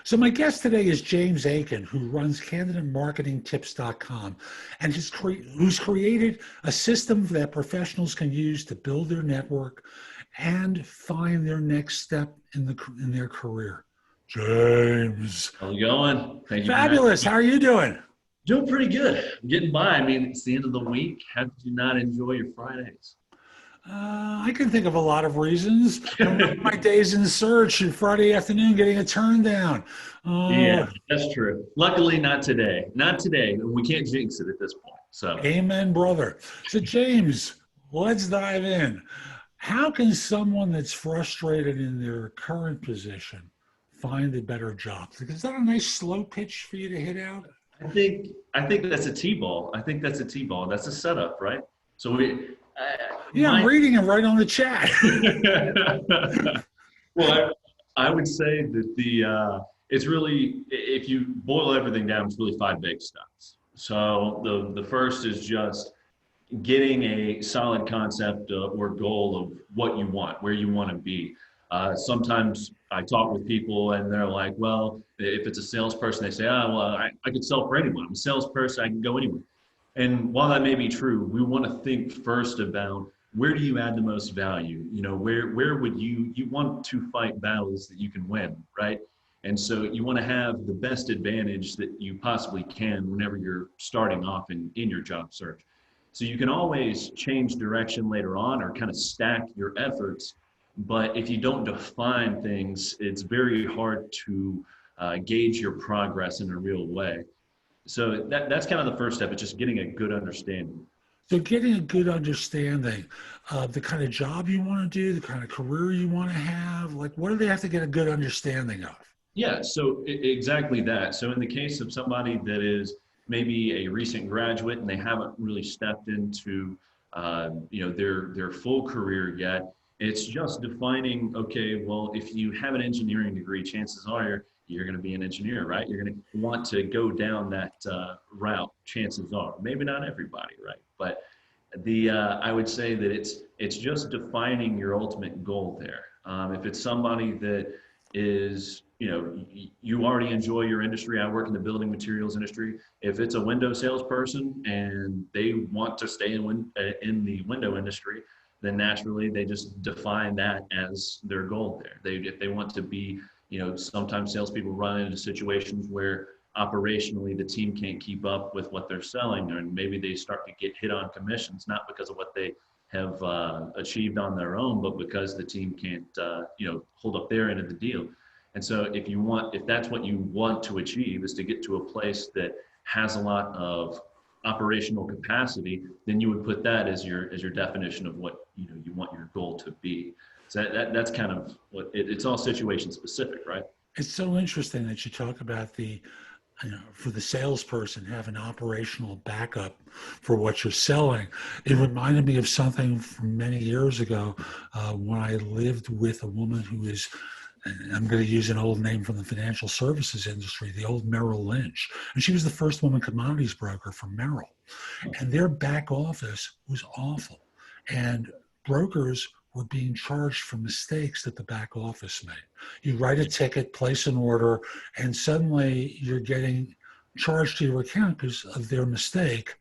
So my guest today is James Aiken, who runs CandidateMarketingTips.com and who's created a system that professionals can use to build their network and find their next step in their career. James. How's it going? Thank you for having Fabulous. How me. are you doing? Doing pretty good. I'm getting by. I mean, it's the end of the week. How could you not enjoy your Fridays? I can think of a lot of reasons. I remember my days in search and Friday afternoon getting a turn down. Yeah, Uh, that's true. Luckily, not today. Not today. We can't jinx it at this point. So, Amen, brother. So, James, let's dive in. How can someone that's frustrated in their current position find a better job? Is that a nice slow pitch for you to hit out? I think that's a T-ball. I think that's a T-ball. That's a setup, right? So Yeah, I'm my reading it right on the chat. well, I would say that it's really, if you boil everything down, it's really five big steps. So the first is just getting a solid concept or goal of what you want, where you want to be. Sometimes I talk with people and they're like, well, if it's a salesperson, they say, oh, well, I could sell for anyone. I'm a salesperson, I can go anywhere. And while that may be true, we want to think first about where do you add the most value? You know, where would you want to fight battles that you can win, right? And so you want to have the best advantage that you possibly can whenever you're starting off in your job search. So you can always change direction later on or kind of stack your efforts. But if you don't define things, it's very hard to gauge your progress in a real way. So that's kind of the first step. It's just getting a good understanding. So, getting a good understanding of the kind of job you want to do, the kind of career you want to have, like what do they have to get a good understanding of? Yeah, so exactly that. So in the case of somebody that is maybe a recent graduate and they haven't really stepped into their full career yet, it's just defining, okay, well, if you have an engineering degree, chances are you're going to be an engineer, right? You're going to want to go down that route. Chances are, maybe not everybody, right? But I would say that it's just defining your ultimate goal there. If it's somebody that is, you already enjoy your industry. I work in the building materials industry. If it's a window salesperson and they want to stay in the window industry, then naturally they just define that as their goal there. If they want to be, sometimes salespeople run into situations where operationally the team can't keep up with what they're selling, and maybe they start to get hit on commissions, not because of what they have achieved on their own, but because the team can't, hold up their end of the deal. And so if that's what you want to achieve, is to get to a place that has a lot of operational capacity, then you would put that as your definition of what you want your goal to be. So that's kind of what it's all situation specific, right? It's so interesting that you talk about for the salesperson, have an operational backup for what you're selling. It reminded me of something from many years ago when I lived with a woman who is, and I'm going to use an old name from the financial services industry, the old Merrill Lynch. And she was the first woman commodities broker for Merrill. And their back office was awful. And brokers were being charged for mistakes that the back office made. You write a ticket, place an order, and suddenly you're getting charged to your account because of their mistake.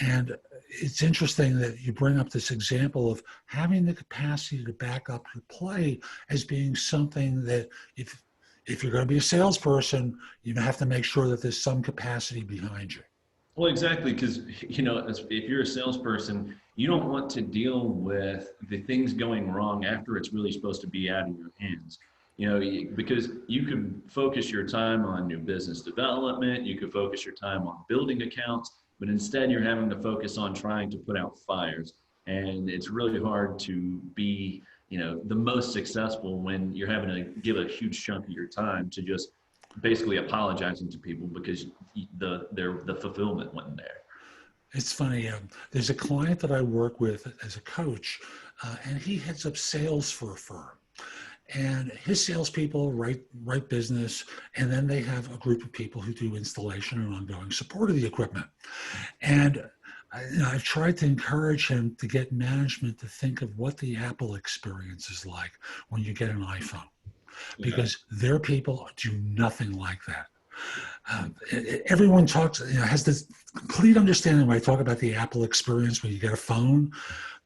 And it's interesting that you bring up this example of having the capacity to back up your play as being something that if you're going to be a salesperson, you have to make sure that there's some capacity behind you. Well, exactly, because if you're a salesperson, you don't want to deal with the things going wrong after it's really supposed to be out of your hands. Because you can focus your time on new business development, you could focus your time on building accounts, but instead you're having to focus on trying to put out fires. And it's really hard to be, the most successful when you're having to give a huge chunk of your time to just basically apologizing to people because the fulfillment wasn't there. It's funny. There's a client that I work with as a coach, and he heads up sales for a firm. And his salespeople write business, and then they have a group of people who do installation and ongoing support of the equipment. And I've tried to encourage him to get management to think of what the Apple experience is like when you get an iPhone. Okay. because their people do nothing like that. Everyone talks, has this complete understanding when I talk about the Apple experience. When you get a phone,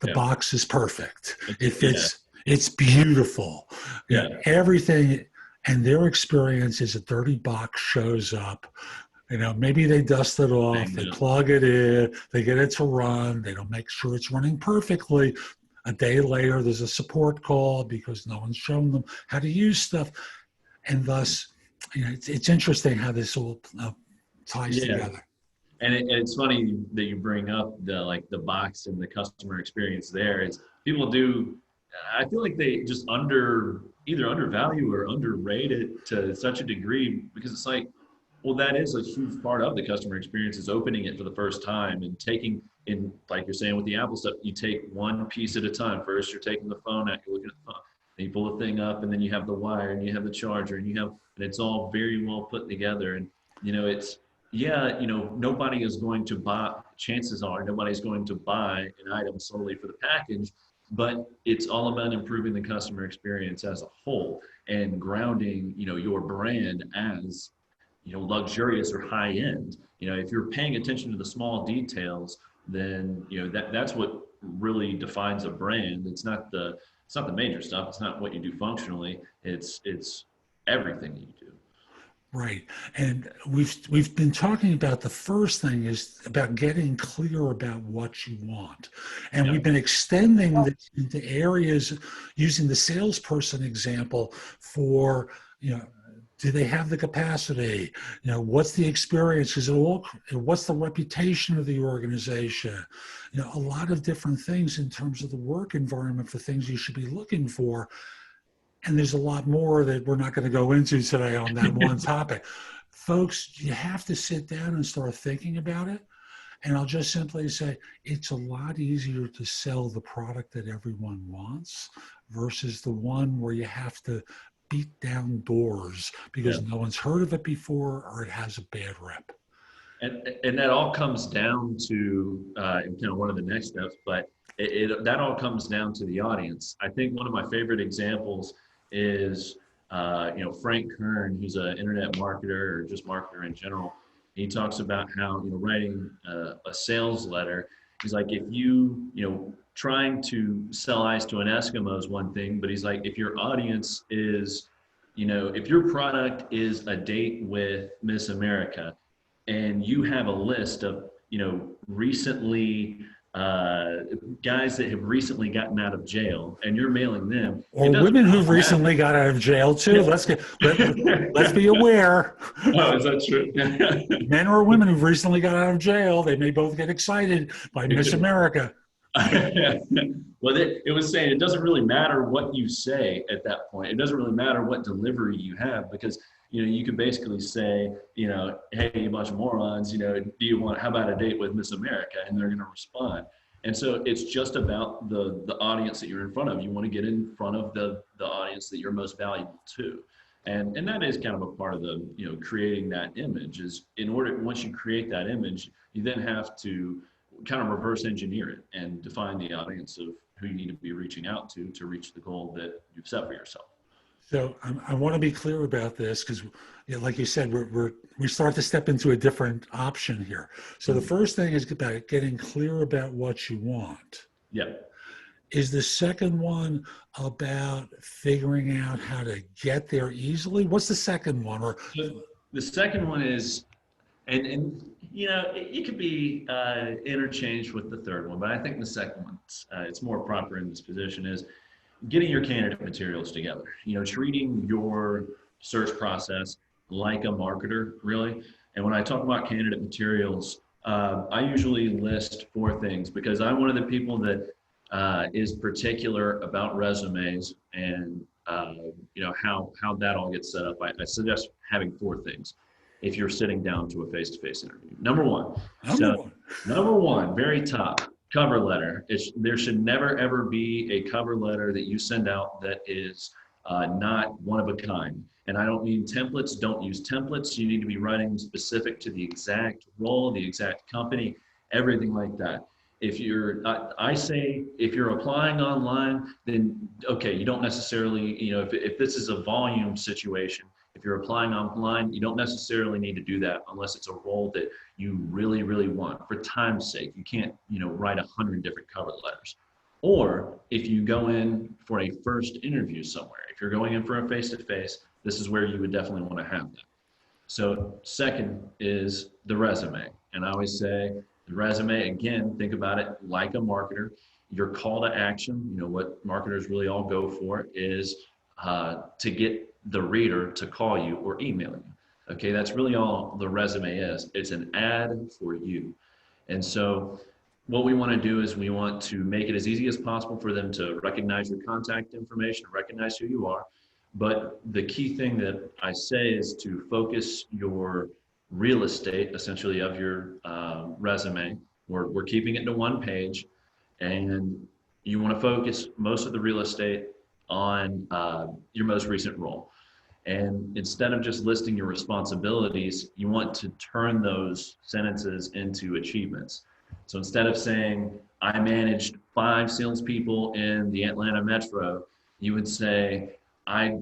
the Yeah. box is perfect. It Yeah. fits. It's beautiful. Yeah. Everything, and their experience is a dirty box shows up. Maybe they dust it off, Banged they up. plug it in, they get it to run, they don't make sure it's running perfectly. A day later, there's a support call because no one's shown them how to use stuff. And thus, it's interesting how this all ties Yeah. together. And it's funny that you bring up the box and the customer experience there. Is people do, I feel like they just either undervalue or underrate it to such a degree, because it's like, well, that is a huge part of the customer experience, is opening it for the first time and taking in, like you're saying with the Apple stuff, you take one piece at a time. First, you're taking the phone out, you're looking at the phone, then you pull the thing up, and then you have the wire, and you have the charger, and it's all very well put together. And it's, yeah, nobody is going to buy. Chances are nobody's going to buy an item solely for the package, but it's all about improving the customer experience as a whole and grounding, your brand as luxurious or high end. If you're paying attention to the small details, then that's what really defines a brand. It's not the major stuff. It's not what you do functionally. It's everything you do. Right. And we've been talking about the first thing is about getting clear about what you want. And Yeah. we've been extending this into areas using the salesperson example for, do they have the capacity? What's the experience? What's the reputation of the organization? A lot of different things in terms of the work environment for things you should be looking for. And there's a lot more that we're not going to go into today on that one topic. Folks, you have to sit down and start thinking about it. And I'll just simply say, it's a lot easier to sell the product that everyone wants versus the one where you have to beat down doors Yeah. because no one's heard of it before or it has a bad rep. And that all comes down to one of the next steps, but that all comes down to the audience. I think one of my favorite examples is Frank Kern, who's an internet marketer or just marketer in general. He talks about how writing a sales letter. He's like, if trying to sell ice to an Eskimo is one thing, but he's like, if your audience is, if your product is a date with Miss America, and you have a list of recently guys that have recently gotten out of jail, and you're mailing them, it Or doesn't women who've really matter. recently got out of jail too. Let's be aware. Oh, is that true? Men or women who've recently got out of jail, they may both get excited by Miss America. Well, it was saying it doesn't really matter what you say at that point. It doesn't really matter what delivery you have, because you can basically say, hey, you bunch of morons, how about a date with Miss America? And they're going to respond. And so it's just about the audience that you're in front of. You want to get in front of the audience that you're most valuable to. And that is kind of a part of the, creating that image. Is once you create that image, you then have to kind of reverse engineer it and define the audience of who you need to be reaching out to reach the goal that you've set for yourself. So I want to be clear about this because, like you said, we start to step into a different option here. So the first thing is about getting clear about what you want. Yeah. Is the second one about figuring out how to get there easily? What's the second one? Or So the second one is, and it could be interchanged with the third one, but I think the second one, it's more proper in this position, is getting your candidate materials together. Treating your search process like a marketer, really. And when I talk about candidate materials, I usually list 4 things, because I'm one of the people that is particular about resumes and how that all gets set up. I suggest having 4 things if you're sitting down to a face-to-face interview. Number one, very top, cover letter. There should never ever be a cover letter that you send out that is not one of a kind. And I don't mean templates. Don't use templates. You need to be writing specific to the exact role, the exact company, everything like that. I say if you're applying online, then okay, you don't necessarily, if this is a volume situation, if you're applying online, you don't necessarily need to do that unless it's a role that you really, really want. For time's sake, you can't, write 100 different cover letters. Or if you go in for a first interview somewhere, if you're going in for a face-to-face, this is where you would definitely want to have that. So second is the resume. And I always say the resume, again, think about it like a marketer. Your call to action, what marketers really all go for is to get the reader to call you or email you. Okay, that's really all the resume is. It's an ad for you. And so what we want to do is we want to make it as easy as possible for them to recognize your contact information, recognize who you are. But the key thing that I say is to focus your real estate, essentially, of your resume. We're keeping it to one page, and you want to focus most of the real estate on your most recent role. And instead of just listing your responsibilities, you want to turn those sentences into achievements. So instead of saying, I managed 5 salespeople in the Atlanta metro, you would say, I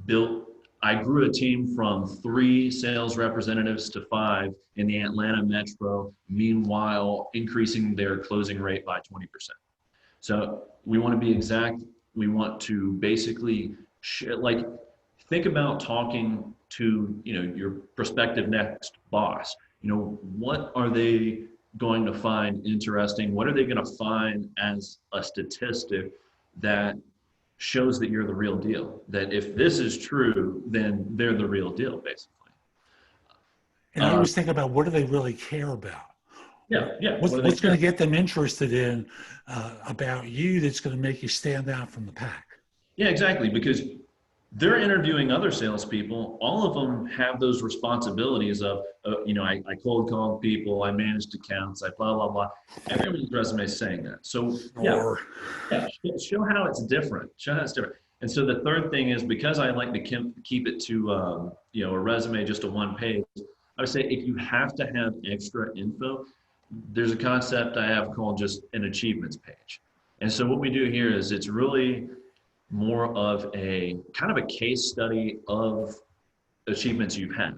grew a team from 3 sales representatives to 5 in the Atlanta metro, meanwhile increasing their closing rate by 20%. So we want to be exact. We want to basically think about talking to, your prospective next boss. What are they going to find interesting? What are they going to find as a statistic that shows that you're the real deal? That if this is true, then they're the real deal, basically. And I always think about, what do they really care about? Yeah. What's going to get them interested in about you that's going to make you stand out from the pack? Yeah, exactly. Because they're interviewing other salespeople. All of them have those responsibilities of, I cold called people, I managed accounts, I blah, blah, blah. Everybody's resume is saying that. So show how it's different. Show how it's different. And so the third thing is, because I like to keep it to, a resume, just a one page, I would say if you have to have extra info, there's a concept I have called just an achievements page. And so what we do here is it's really more of a kind of a case study of achievements you've had.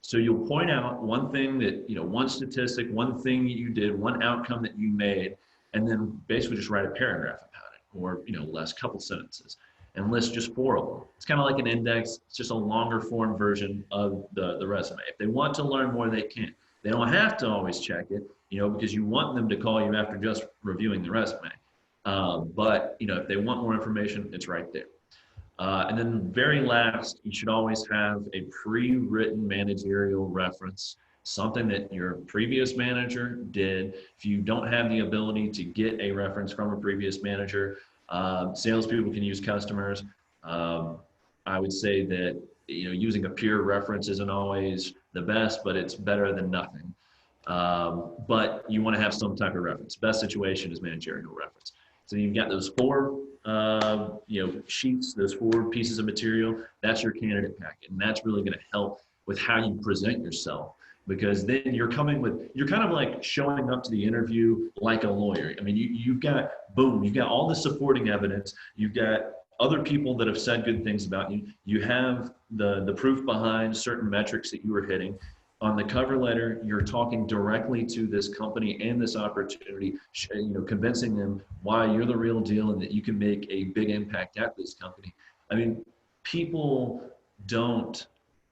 So you'll point out one thing that, one statistic, one thing you did, one outcome that you made, and then basically just write a paragraph about it, or, last couple sentences, and list just 4 of them. It's kind of like an index. It's just a longer form version of the resume. If they want to learn more, they can. They don't have to always check it, because you want them to call you after just reviewing the resume. But if they want more information, it's right there. And then very last, you should always have a pre-written managerial reference, something that your previous manager did. If you don't have the ability to get a reference from a previous manager, salespeople can use customers. I would say that, using a peer reference isn't always the best, but it's better than nothing. But you want to have some type of reference. Best situation is managerial reference. So you've got those 4, sheets, those 4 pieces of material. That's your candidate packet, and that's really going to help with how you present yourself. Because then you're kind of like showing up to the interview like a lawyer. I mean, you've got all the supporting evidence. You've got other people that have said good things about you. You have the proof behind certain metrics that you were hitting. On the cover letter, you're talking directly to this company and this opportunity, convincing them why you're the real deal and that you can make a big impact at this company. I mean, people don't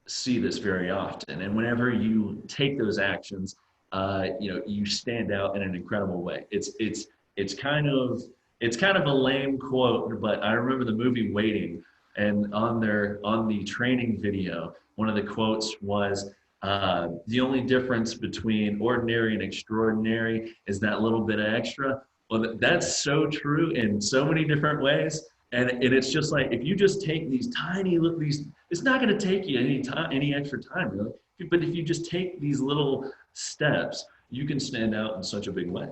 see this very often. And whenever you take those actions, you stand out in an incredible way. It's kind of a lame quote, but I remember the movie Waiting, and on the training video, one of the quotes was, the only difference between ordinary and extraordinary is that little bit of extra. Well, that's so true in so many different ways. And it's just like, if you just take these it's not going to take you any extra time, really. But if you just take these little steps, you can stand out in such a big way.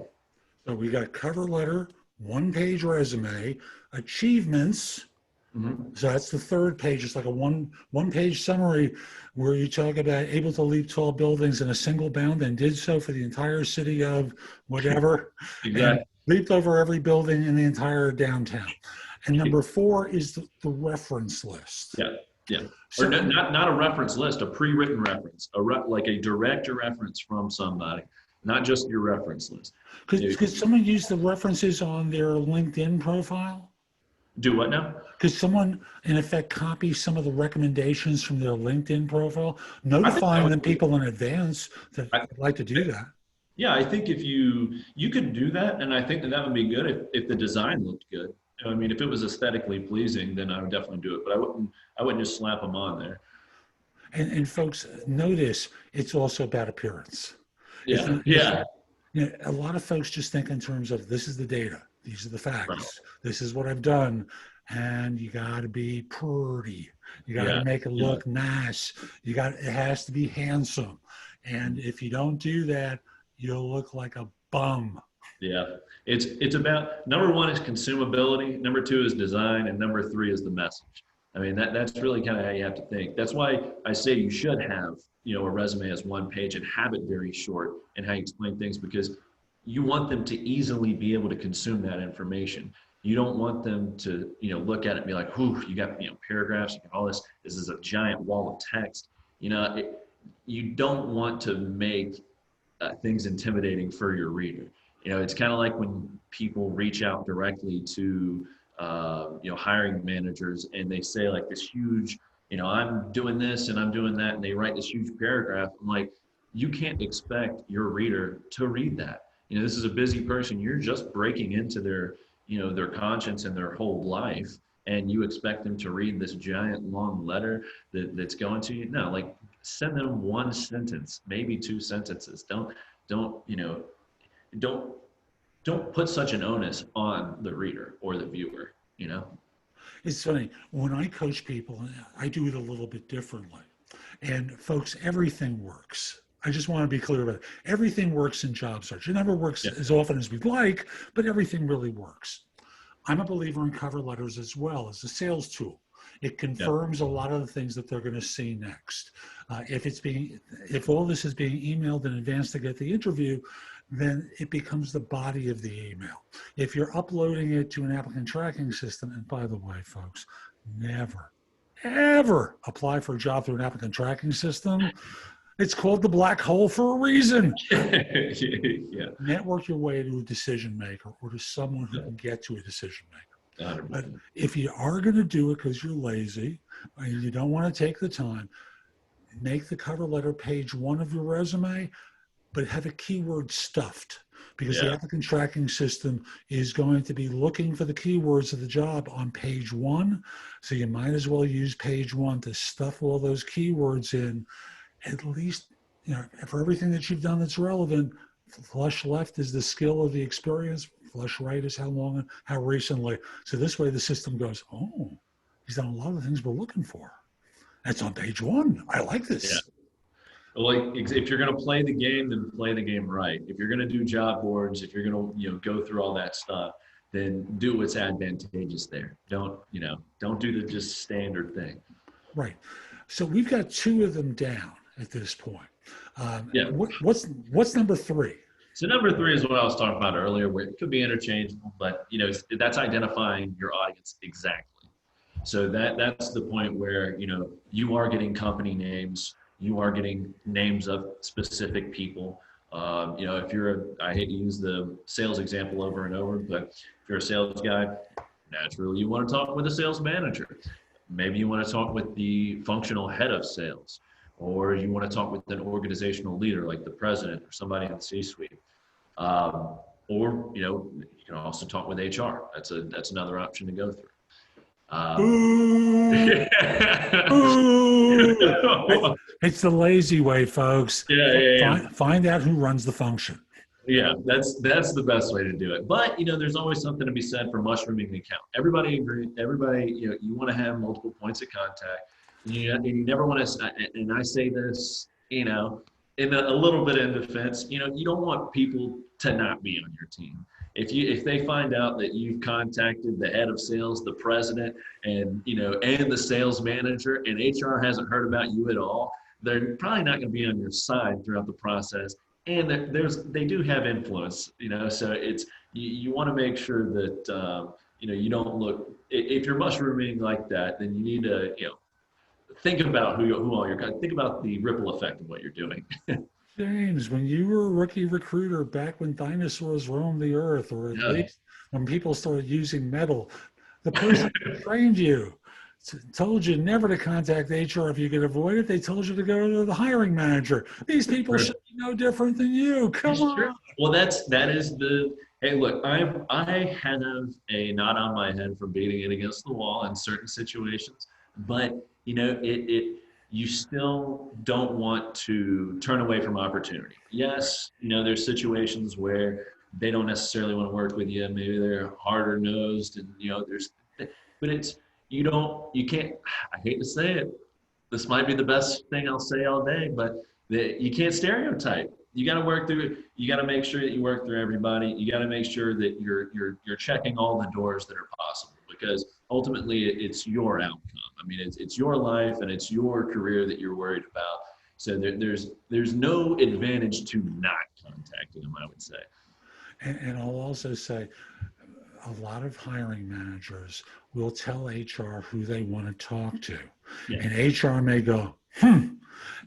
So we got cover letter, one-page resume, achievements, So that's the third page. It's like a one page summary where you talk about able to leap tall buildings in a single bound and did so for the entire city of whatever, and Exactly. leaped over every building in the entire downtown. And number four is the reference list. Yeah, yeah. Or So not a reference list, a pre-written reference, like a direct reference from somebody, not just your reference list. could someone use the references on their LinkedIn profile? Do what now? Could someone, in effect, copy some of the recommendations from their LinkedIn profile, I think that notifying them would, people in advance that I, I'd like to do that? yeah, I think if you could do that, and I think that would be good if the design looked good. I mean, if it was aesthetically pleasing, then I would definitely do it. But I wouldn't just slap them on there. And folks, notice it's also about appearance. It's Yeah, not, yeah, a lot of folks just think in terms of this is the data, these are the right. facts, this is what I've done, and you got to be pretty, you got to Yeah, make it yeah. look nice, it has to be handsome, and if you don't do that, you'll look like a bum. Yeah, it's about number one is consumability, number two is design, and number three is the message. I mean that's really kind of how you have to think. That's why I say you should have a resume as one page and have it very short and how you explain things because you want them to easily be able to consume that information. You don't want them to look at it and be like, "Whew, you got paragraphs, you got all this. This is a giant wall of text." You don't want to make things intimidating for your reader. It's kind of like when people reach out directly to, hiring managers and they say like this huge, I'm doing this and I'm doing that, and they write this huge paragraph. I'm like, you can't expect your reader to read that. This is a busy person. You're just breaking into their conscience and their whole life, and you expect them to read this giant long letter that's going to you. No, like send them one sentence, maybe two sentences. Don't you know don't don't put such an onus on the reader or the viewer. It's funny, when I coach people, I do it a little bit differently. And folks, everything works. I just want to be clear about it. Everything works in job search. It never works Yeah, as often as we'd like, but everything really works. I'm a believer in cover letters as well as a sales tool. It yeah, confirms a lot of the things that they're going to see next. If all this is being emailed in advance to get the interview, then it becomes the body of the email. If you're uploading it to an applicant tracking system, and by the way, folks, never, ever apply for a job through an applicant tracking system. It's called the black hole for a reason. yeah, Network your way to a decision maker or to someone who can get to a decision maker. But 100%. if you are going to do it because you're lazy and you don't want to take the time, make the cover letter page one of your resume, but have a keyword stuffed because the Yeah, applicant tracking system is going to be looking for the keywords of the job on page one. So you might as well use page one to stuff all those keywords in. At least, for everything that you've done that's relevant, flush left is the skill of the experience, flush right is how long and how recently. So this way the system goes, oh, he's done a lot of the things we're looking for. That's on page one. I like yeah. this. Like if you're going to play the game, then play the game right. If you're going to do job boards, if you're going to go through all that stuff, then do what's advantageous there. Don't do the just standard thing. Right. So we've got two of them down at this point. Yeah. What's number three? So number three is what I was talking about earlier, where it could be interchangeable, but that's identifying your audience exactly. So that's the point where you are getting company names, you are getting names of specific people. If I hate to use the sales example over and over, but if you're a sales guy, naturally you want to talk with a sales manager. Maybe you want to talk with the functional head of sales, or you want to talk with an organizational leader like the president or somebody in the C-suite. Or you can also talk with HR. That's another option to go through. Ooh, ooh. It's the lazy way, folks. Yeah, yeah, yeah. Find out who runs the function. Yeah, that's the best way to do it. But there's always something to be said for mushrooming the account. Everybody agrees. Everybody, you want to have multiple points of contact. You never want to. And I say this, in a little bit in defense. You don't want people to not be on your team. if they find out that you've contacted the head of sales, the president, and and the sales manager, and HR hasn't heard about you at all, they're probably not going to be on your side throughout the process. And they do have influence, so it's you want to make sure that you don't look, if you're mushrooming like that, then you need to think about who all your think about the ripple effect of what you're doing. James, when you were a rookie recruiter back when dinosaurs roamed the earth, or at Yeah. least when people started using metal, the person who trained you told you never to contact HR if you could avoid it. They told you to go to the hiring manager. These people should be no different than you. Come Sure. on. Well, that is the, hey, look, I have a knot on my head for beating it against the wall in certain situations, but you still don't want to turn away from opportunity. Yes, there's situations where they don't necessarily want to work with you. Maybe they're harder nosed, and but you can't. I hate to say it. This might be the best thing I'll say all day, but you can't stereotype. You got to work through. You got to make sure that you work through everybody. You got to make sure that you're checking all the doors that are possible, because ultimately it's your outcome. I mean, it's your life and it's your career that you're worried about. So there's no advantage to not contacting them, I would say. And I'll also say, a lot of hiring managers will tell HR who they want to talk to. Yeah. And HR may go,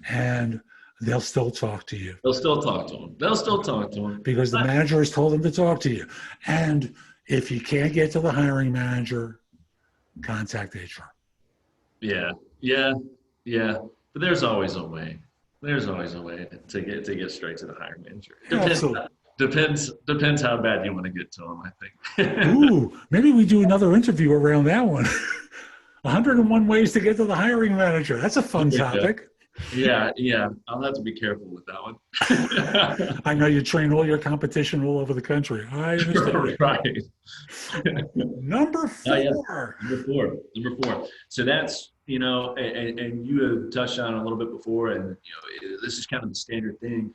and they'll still talk to you. They'll still talk to them. They'll still talk to them. Because the manager has told them to talk to you. And if you can't get to the hiring manager, contact HR. Yeah. But there's always a way. There's always a way to get straight to the hiring manager. Depends how bad you want to get to them, I think. Ooh, maybe we do another interview around that one. 101 ways to get to the hiring manager. That's a fun topic. Yeah. I'll have to be careful with that one. I know you train all your competition all over the country. I understand. Right. Number 4. Number four. So that's, and you have touched on it a little bit before, and this is kind of the standard thing.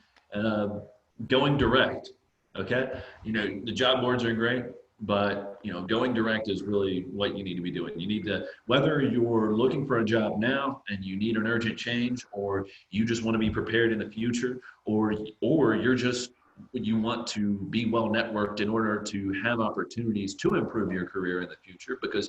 Going direct. Okay. The job boards are great, but going direct is really what you need to be doing. You need to, whether you're looking for a job now and you need an urgent change, or you just want to be prepared in the future, or you want to be well networked in order to have opportunities to improve your career in the future. Because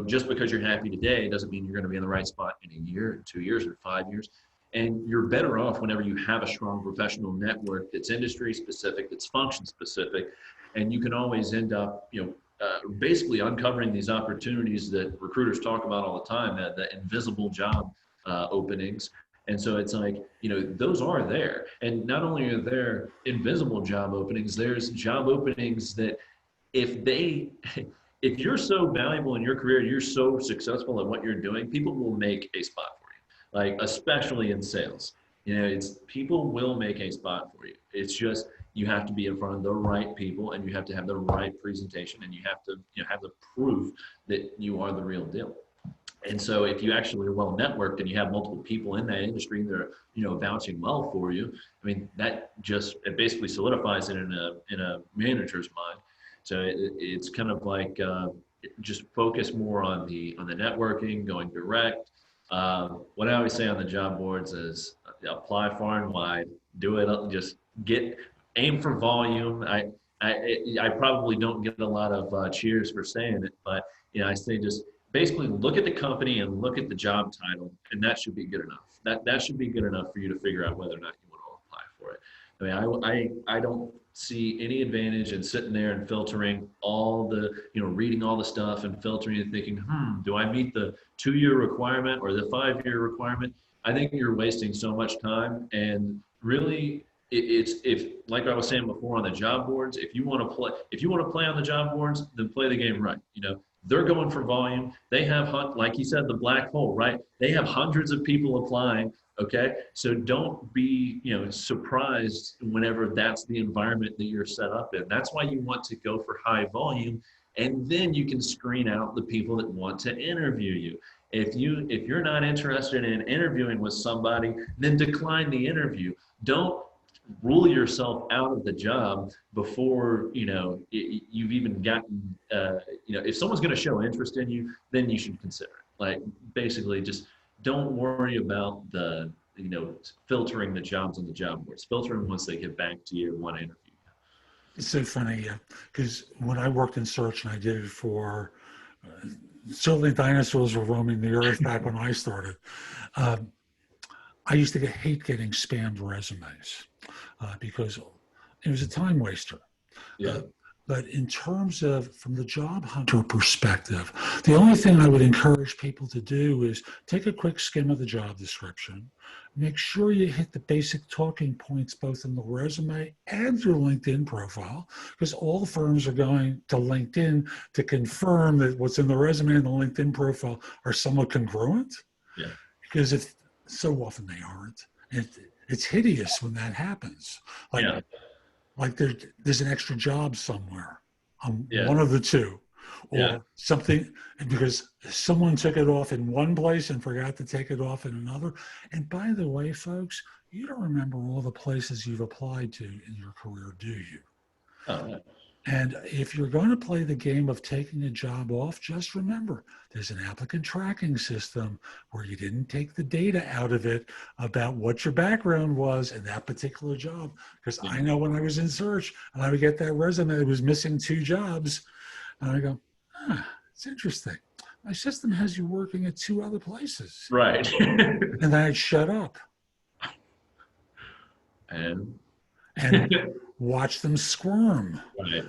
just because you're happy today doesn't mean you're going to be in the right spot in a year, 2 years, or 5 years. And you're better off whenever you have a strong professional network that's industry specific, that's function specific, and you can always end up, basically uncovering these opportunities that recruiters talk about all the time, the invisible job openings. And so it's like, those are there. And not only are there invisible job openings, there's job openings that if you're so valuable in your career, you're so successful at what you're doing, people will make a spot for you, like especially in sales. People will make a spot for you. It's just, you have to be in front of the right people, and you have to have the right presentation, and you have to have the proof that you are the real deal. And so if you actually are well networked and you have multiple people in that industry that are vouching well for you, I mean, it basically solidifies it in a manager's mind. So it's kind of like just focus more on the networking, going direct. What I always say on the job boards is apply far and wide, do it, just aim for volume. I probably don't get a lot of cheers for saying it, but I say just basically look at the company and look at the job title, and that should be good enough. That should be good enough for you to figure out whether or not you want to apply for it. I mean, I don't see any advantage in sitting there and filtering all the, reading all the stuff and filtering and thinking, do I meet the 2-year requirement or the 5-year requirement? I think you're wasting so much time. And really, if like I was saying before on the job boards, if you want to play on the job boards, then play the game right. They're going for volume. They have, like you said, the black hole, right? They have hundreds of people applying. Okay. So don't be, surprised whenever that's the environment that you're set up in. That's why you want to go for high volume, and then you can screen out the people that want to interview you. If you're not interested in interviewing with somebody, then decline the interview. Don't rule yourself out of the job before, you've even gotten, if someone's going to show interest in you, then you should consider it. Like, basically, just don't worry about filtering the jobs on the job boards. Filter them once they get back to you and want to interview you. It's so funny because when I worked in search and I did it for certainly dinosaurs were roaming the earth back when I started. I used to hate getting spammed resumes because it was a time waster. Yeah. But in terms of from the job hunter perspective, the only thing I would encourage people to do is take a quick skim of the job description. Make sure you hit the basic talking points both in the resume and your LinkedIn profile, because all firms are going to LinkedIn to confirm that what's in the resume and the LinkedIn profile are somewhat congruent. Yeah. Because if so often they aren't. It's hideous when that happens. Like there's an extra job somewhere on one of the two, or something, because someone took it off in one place and forgot to take it off in another. And by the way, folks, you don't remember all the places you've applied to in your career, do you? Oh, no. And if you're going to play the game of taking a job off, just remember there's an applicant tracking system where you didn't take the data out of it about what your background was in that particular job. Because I know when I was in search and I would get that resume that was missing 2 jobs, and I go, it's interesting. My system has you working at 2 other places. Right. And then I'd shut up. And watch them squirm. Right.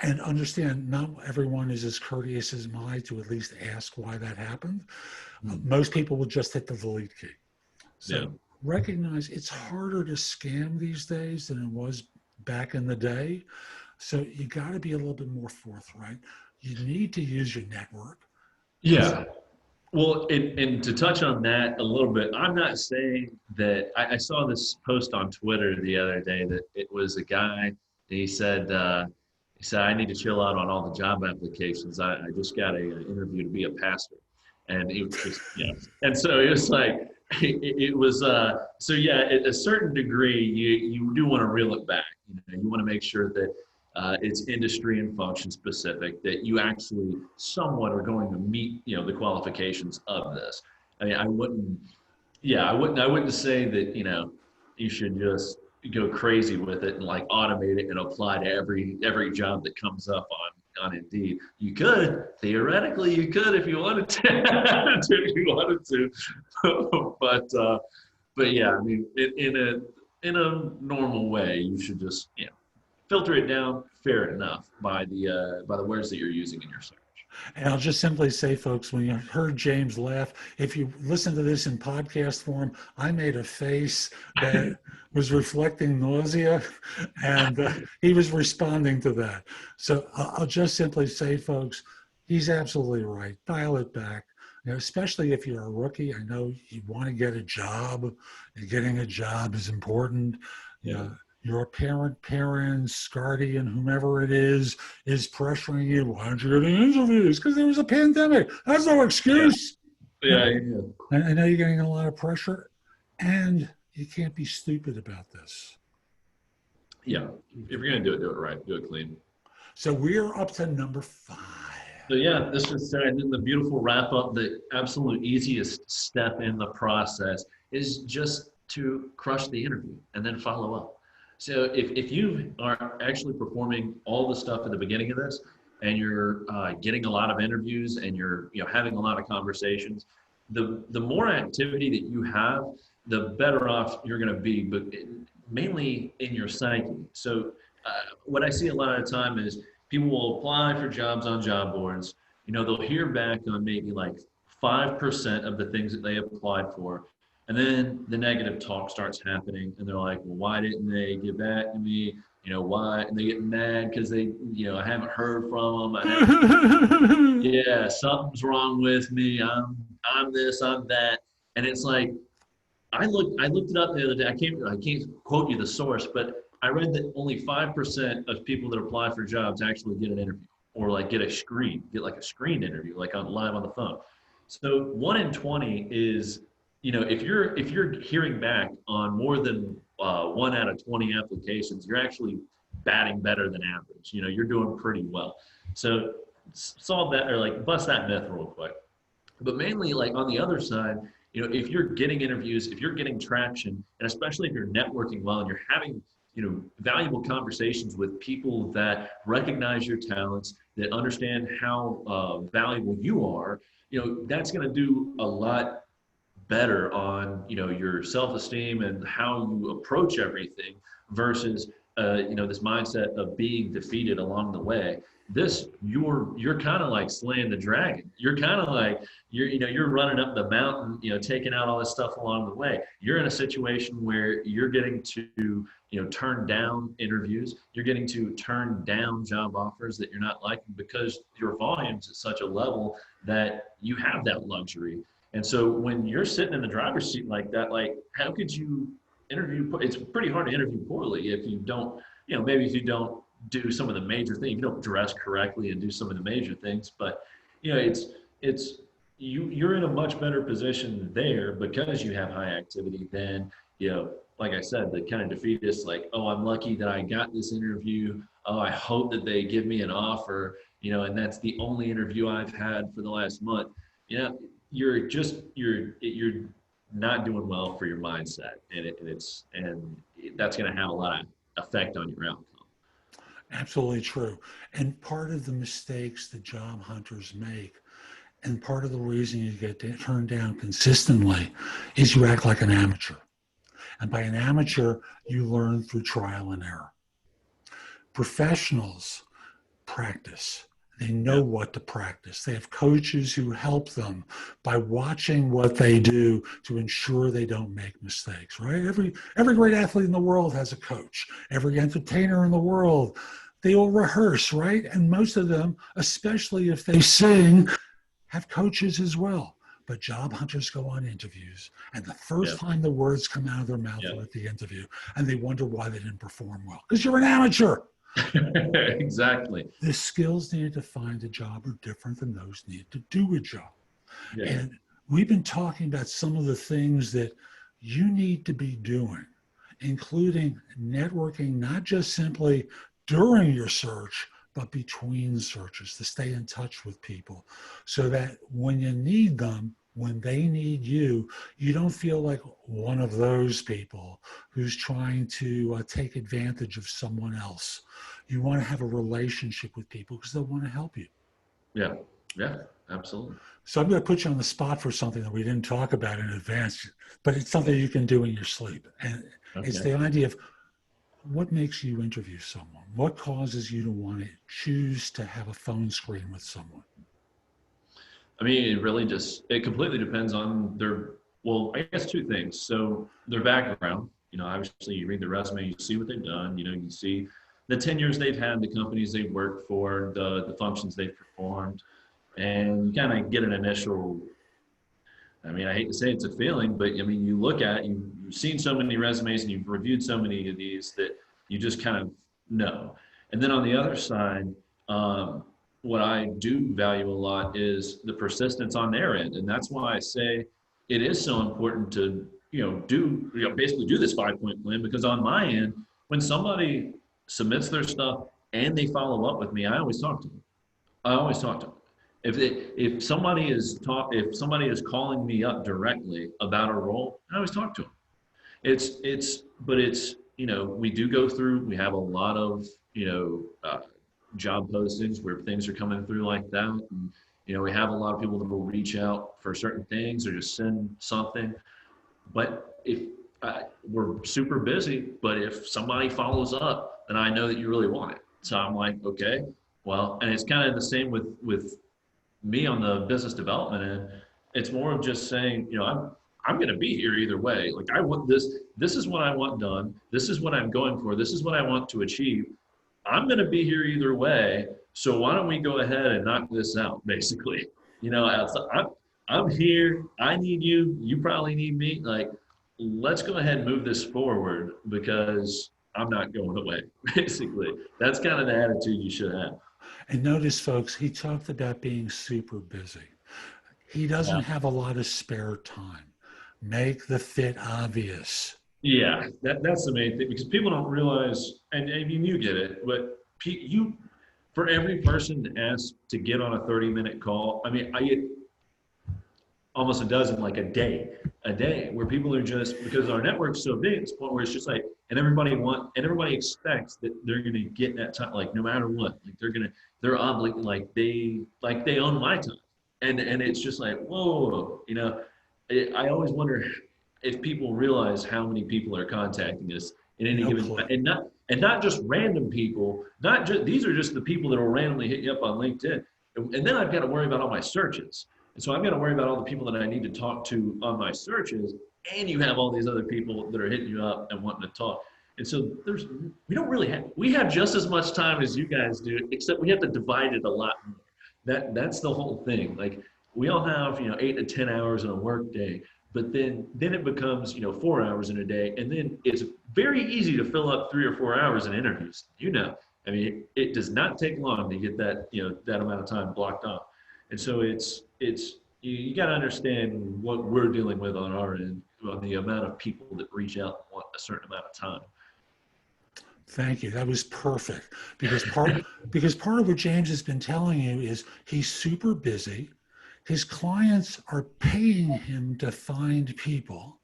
And understand not everyone is as courteous as I to at least ask why that happened. Most people will just hit the delete key. So recognize it's harder to scam these days than it was back in the day. So you got to be a little bit more forthright. You need to use your network. Yeah. Well, and to touch on that a little bit, I'm not saying that I saw this post on Twitter the other day that it was a guy. He said, I need to chill out on all the job applications. I just got an interview to be a pastor, and it was just And so it was like it was so at a certain degree you do want to reel it back. You want to make sure that it's industry and function specific, that you actually somewhat are going to meet, the qualifications of this. I mean, I wouldn't say that, you should just go crazy with it and like automate it and apply to every job that comes up on Indeed. You could, theoretically, if you wanted to, but yeah, I mean, in a normal way, you should just, filter it down fair enough by the words that you're using in your search. And I'll just simply say, folks, when you heard James laugh, if you listen to this in podcast form, I made a face that was reflecting nausea, and he was responding to that. So I'll just simply say, folks, he's absolutely right. Dial it back. Especially if you're a rookie. I know you want to get a job, and getting a job is important. Your parents, guardian, whomever it is pressuring you. Why aren't you getting interviews? Because there was a pandemic. That's no excuse. Yeah. I know you're getting a lot of pressure, and you can't be stupid about this. Yeah. If you're going to do it right. Do it clean. So we're up to number 5. So yeah, this is the beautiful wrap up. The absolute easiest step in the process is just to crush the interview and then follow up. So if you are actually performing all the stuff at the beginning of this, and you're getting a lot of interviews, and you're having a lot of conversations, the more activity that you have, the better off you're going to be, but mainly in your psyche. So what I see a lot of the time is people will apply for jobs on job boards. They'll hear back on maybe like 5% of the things that they applied for. And then the negative talk starts happening, and they're like, well, why didn't they get back to me? Why? And they get mad because they, I haven't heard from them. Something's wrong with me. I'm this, I'm that. And it's like, I looked it up the other day. I can't quote you the source, but I read that only 5% of people that apply for jobs actually get an interview, or like get a screened interview, like live on the phone. So 1 in 20 is if you're hearing back on more than 1 out of 20 applications, you're actually batting better than average. You're doing pretty well. So solve that, or like bust that myth real quick. But mainly, like on the other side, if you're getting interviews, if you're getting traction, and especially if you're networking well and you're having, valuable conversations with people that recognize your talents, that understand how valuable you are, that's going to do a lot better on your self-esteem and how you approach everything versus this mindset of being defeated along the way. You're kind of like slaying the dragon. You're kind of like you're running up the mountain, taking out all this stuff along the way. You're in a situation where you're getting to turn down interviews. You're getting to turn down job offers that you're not liking because your volume's at such a level that you have that luxury. And so when you're sitting in the driver's seat like that, like how could you interview? It's pretty hard to interview poorly if you don't, maybe if you don't do some of the major things, you don't dress correctly and do some of the major things. But it's you're in a much better position there because you have high activity than like I said, the kind of defeatist, like, oh, I'm lucky that I got this interview. Oh, I hope that they give me an offer, and that's the only interview I've had for the last month. You're not doing well for your mindset, and that's going to have a lot of effect on your outcome. Absolutely true. And part of the mistakes that job hunters make, and part of the reason you get turned down consistently, is you act like an amateur. And by an amateur, you learn through trial and error. Professionals practice. They know what to practice. They have coaches who help them by watching what they do to ensure they don't make mistakes, right? Every great athlete in the world has a coach. Every entertainer in the world, they all rehearse, right? And most of them, especially if they sing, have coaches as well. But job hunters go on interviews, and the first time the words come out of their mouth are at the interview, and they wonder why they didn't perform well. Because you're an amateur. Exactly. The skills needed to find a job are different than those needed to do a job. Yeah. And we've been talking about some of the things that you need to be doing, including networking, not just simply during your search, but between searches, to stay in touch with people so that when you need them, when they need you, you don't feel like one of those people who's trying to take advantage of someone else. You want to have a relationship with people because they want to help you. Yeah, absolutely. So I'm going to put you on the spot for something that we didn't talk about in advance, but it's something you can do in your sleep. And it's the idea of what makes you interview someone? What causes you to want to choose to have a phone screen with someone? I mean, it completely depends on I guess two things. So their background, obviously you read the resume, you see what they've done, you see the tenures they've had, the companies they've worked for, the functions they've performed, and you kind of get an initial, I hate to say it's a feeling, but you look at, you've seen so many resumes and you've reviewed so many of these that you just kind of know. And then on the other side, what I do value a lot is the persistence on their end. And that's why I say it is so important to, basically do this 5-point plan, because on my end, when somebody submits their stuff and they follow up with me, I always talk to them. If somebody is calling me up directly about a role, I always talk to them. We do go through, we have a lot of, job postings where things are coming through like that. And, we have a lot of people that will reach out for certain things or just send something. But if we're super busy, but if somebody follows up, then I know that you really want it. So I'm like, okay, well, and it's kind of the same with me on the business development end. It's more of just saying, I'm going to be here either way. Like I want this is what I want done. This is what I'm going for. This is what I want to achieve. I'm going to be here either way. So why don't we go ahead and knock this out, basically? I'm here. I need you. You probably need me. Like, let's go ahead and move this forward because I'm not going away, basically. That's kind of the attitude you should have. And notice, folks, he talked about being super busy. He doesn't have a lot of spare time. Make the fit obvious. Yeah, that's the main thing because people don't realize, and I mean, you get it, but you, for every person to ask to get on a 30-minute call, I mean, I get almost a dozen like a day where people are just because our network's so big, it's the point where it's just like, and everybody expects that they're going to get that time, like no matter what, like they're obligated, like they own my time, and it's just like, whoa, you know, I always wonder if people realize how many people are contacting us in any No given time, clue. and not just random people, not just these are just the people that will randomly hit you up on LinkedIn, and then I've got to worry about all my searches. And so I've got to worry about all the people that I need to talk to on my searches, and you have all these other people that are hitting you up and wanting to talk. And so we have just as much time as you guys do, except we have to divide it a lot more. That's the whole thing. Like we all have, 8 to 10 hours in a work day, but then it becomes, 4 hours in a day. And then it's very easy to fill up 3 or 4 hours in interviews. I mean, it does not take long to get that, that amount of time blocked off. And so you got to understand what we're dealing with on our end, on the amount of people that reach out and want a certain amount of time. Thank you. That was perfect because part of what James has been telling you is he's super busy. His clients are paying him to find people.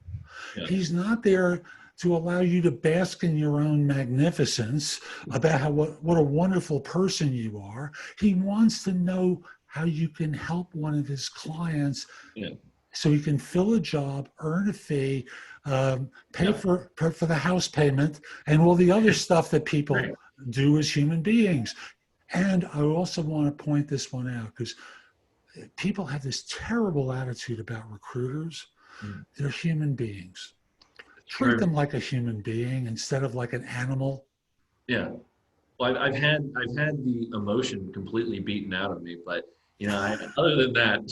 Yeah. He's not there to allow you to bask in your own magnificence about what a wonderful person you are. He wants to know how you can help one of his clients so he can fill a job, earn a fee, pay for the house payment, and all the other stuff that people do as human beings. And I also want to point this one out because people have this terrible attitude about recruiters. They're human beings. Treat them like a human being instead of like an animal. Yeah. Well, I've had the emotion completely beaten out of me, but other than that,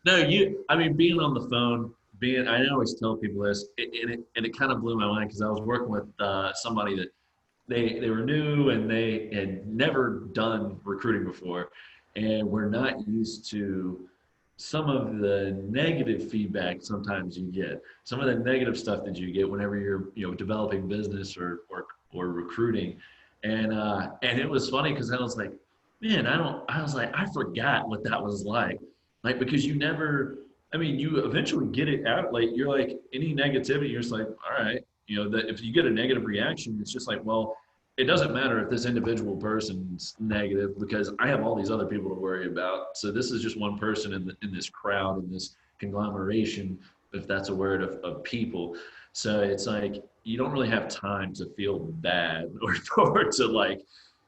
no, I mean, being on the phone, I always tell people this, and it kind of blew my mind because I was working with somebody that they were new and they had never done recruiting before, and we're not used to some of the negative feedback sometimes you get, some of the negative stuff that you get whenever you're developing business or recruiting, and it was funny because I was like, man, I forgot what that was like because you never, I mean, you eventually get it out, like you're like any negativity, you're just like, all right, that if you get a negative reaction, it's just like, well, it doesn't matter if this individual person's negative because I have all these other people to worry about. So this is just one person in this crowd, in this conglomeration, if that's a word, of people. So it's like you don't really have time to feel bad or to like,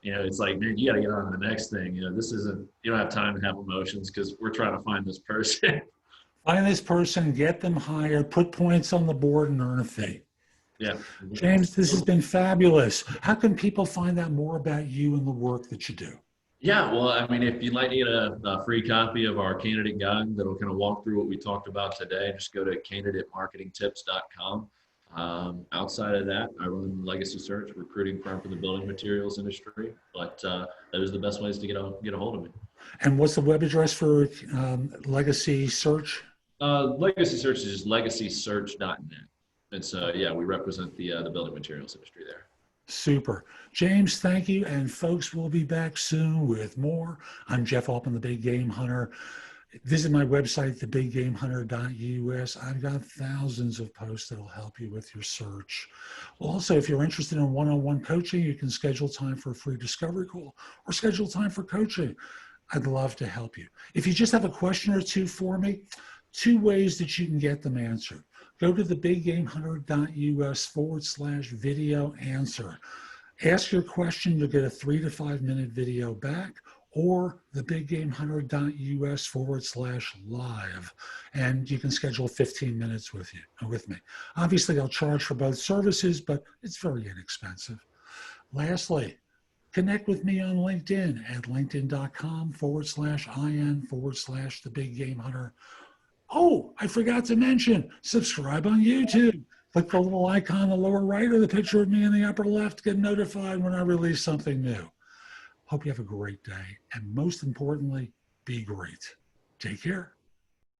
it's like, man, you got to get on to the next thing. This isn't, you don't have time to have emotions because we're trying to find this person. Find this person, get them hired, put points on the board, and earn a fee. Yeah. James, this has been fabulous. How can people find out more about you and the work that you do? Yeah, well, I mean, if you'd like to get a free copy of our candidate guide that'll kind of walk through what we talked about today, just go to candidatemarketingtips.com. Outside of that, I run Legacy Search, recruiting firm for the building materials industry, but those are the best ways to get a hold of me. And what's the web address for Legacy Search? Legacy Search is just legacysearch.net. And so, we represent the building materials industry there. Super. James, thank you. And folks, we'll be back soon with more. I'm Jeff Altman, the Big Game Hunter. Visit my website, thebiggamehunter.us. I've got thousands of posts that will help you with your search. Also, if you're interested in one-on-one coaching, you can schedule time for a free discovery call or schedule time for coaching. I'd love to help you. If you just have a question or two for me, 2 ways that you can get them answered. Go to thebiggamehunter.us/video answer. Ask your question, you'll get a 3 to 5 minute video back, or thebiggamehunter.us/live. And you can schedule 15 minutes with me. Obviously, I'll charge for both services, but it's very inexpensive. Lastly, connect with me on LinkedIn at linkedin.com/in/thebiggamehunter. Oh, I forgot to mention, subscribe on YouTube. Click the little icon in the lower right or the picture of me in the upper left. Get notified when I release something new. Hope you have a great day. And most importantly, be great. Take care.